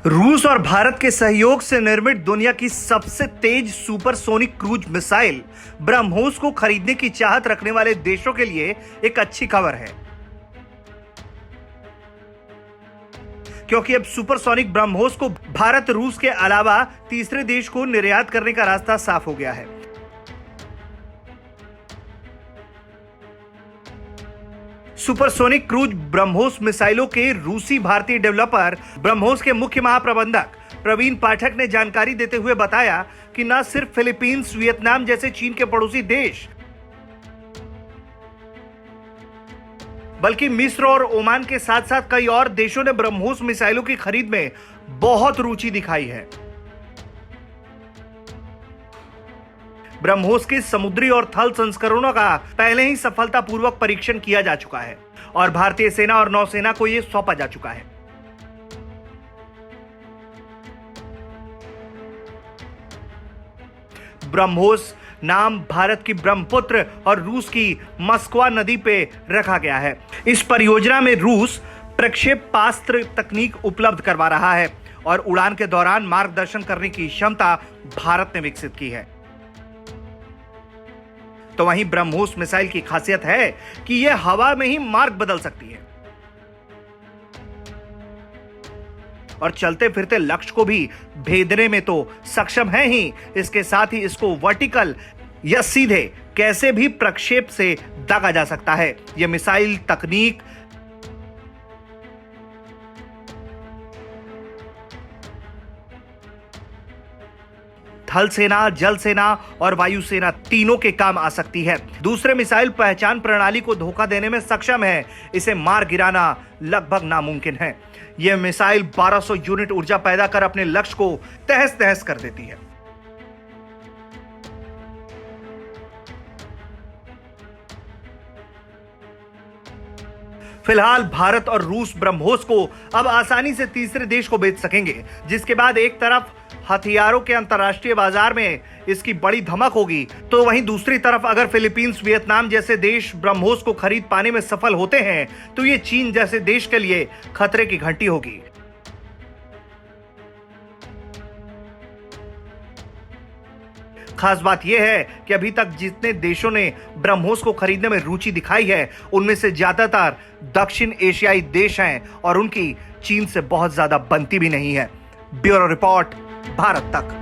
रूस और भारत के सहयोग से निर्मित दुनिया की सबसे तेज सुपरसोनिक क्रूज मिसाइल ब्रह्मोस को खरीदने की चाहत रखने वाले देशों के लिए एक अच्छी खबर है, क्योंकि अब सुपरसोनिक ब्रह्मोस को भारत रूस के अलावा तीसरे देश को निर्यात करने का रास्ता साफ हो गया है। सुपरसोनिक क्रूज ब्रह्मोस मिसाइलों के रूसी भारतीय डेवलपर ब्रह्मोस के मुख्य महाप्रबंधक प्रवीण पाठक ने जानकारी देते हुए बताया कि न सिर्फ फिलीपींस, वियतनाम जैसे चीन के पड़ोसी देश, बल्कि मिस्र और ओमान के साथ साथ कई और देशों ने ब्रह्मोस मिसाइलों की खरीद में बहुत रुचि दिखाई है। ब्रह्मोस के समुद्री और थल संस्करणों का पहले ही सफलतापूर्वक परीक्षण किया जा चुका है और भारतीय सेना और नौसेना को यह सौंपा जा चुका है। ब्रह्मोस नाम भारत की ब्रह्मपुत्र और रूस की मस्कवा नदी पे रखा गया है। इस परियोजना में रूस प्रक्षेपास्त्र तकनीक उपलब्ध करवा रहा है और उड़ान के दौरान मार्गदर्शन करने की क्षमता भारत ने विकसित की है। तो वहीं ब्रह्मोस मिसाइल की खासियत है कि यह हवा में ही मार्ग बदल सकती है और चलते फिरते लक्ष्य को भी भेदने में तो सक्षम है ही, इसके साथ ही इसको वर्टिकल या सीधे कैसे भी प्रक्षेप से दागा जा सकता है। यह मिसाइल तकनीक थल सेना, जल सेना और वायु सेना तीनों के काम आ सकती है। दूसरे मिसाइल पहचान प्रणाली को धोखा देने में सक्षम है। इसे मार गिराना लगभग नामुमकिन है। यह मिसाइल 1200 यूनिट ऊर्जा पैदा कर अपने लक्ष्य को तहस नहस कर देती है। फिलहाल भारत और रूस ब्रह्मोस को अब आसानी से तीसरे देश को बेच सकेंगे, जिसके बाद एक तरफ हथियारों के अंतर्राष्ट्रीय बाजार में इसकी बड़ी धमक होगी, तो वहीं दूसरी तरफ अगर फिलीपींस, वियतनाम जैसे देश ब्रह्मोस को खरीद पाने में सफल होते हैं तो ये चीन जैसे देश के लिए खतरे की घंटी होगी। खास बात यह है कि अभी तक जितने देशों ने ब्रह्मोस को खरीदने में रुचि दिखाई है, उनमें से ज्यादातर दक्षिण एशियाई देश हैं और उनकी चीन से बहुत ज्यादा बनती भी नहीं है। ब्यूरो रिपोर्ट, भारत तक।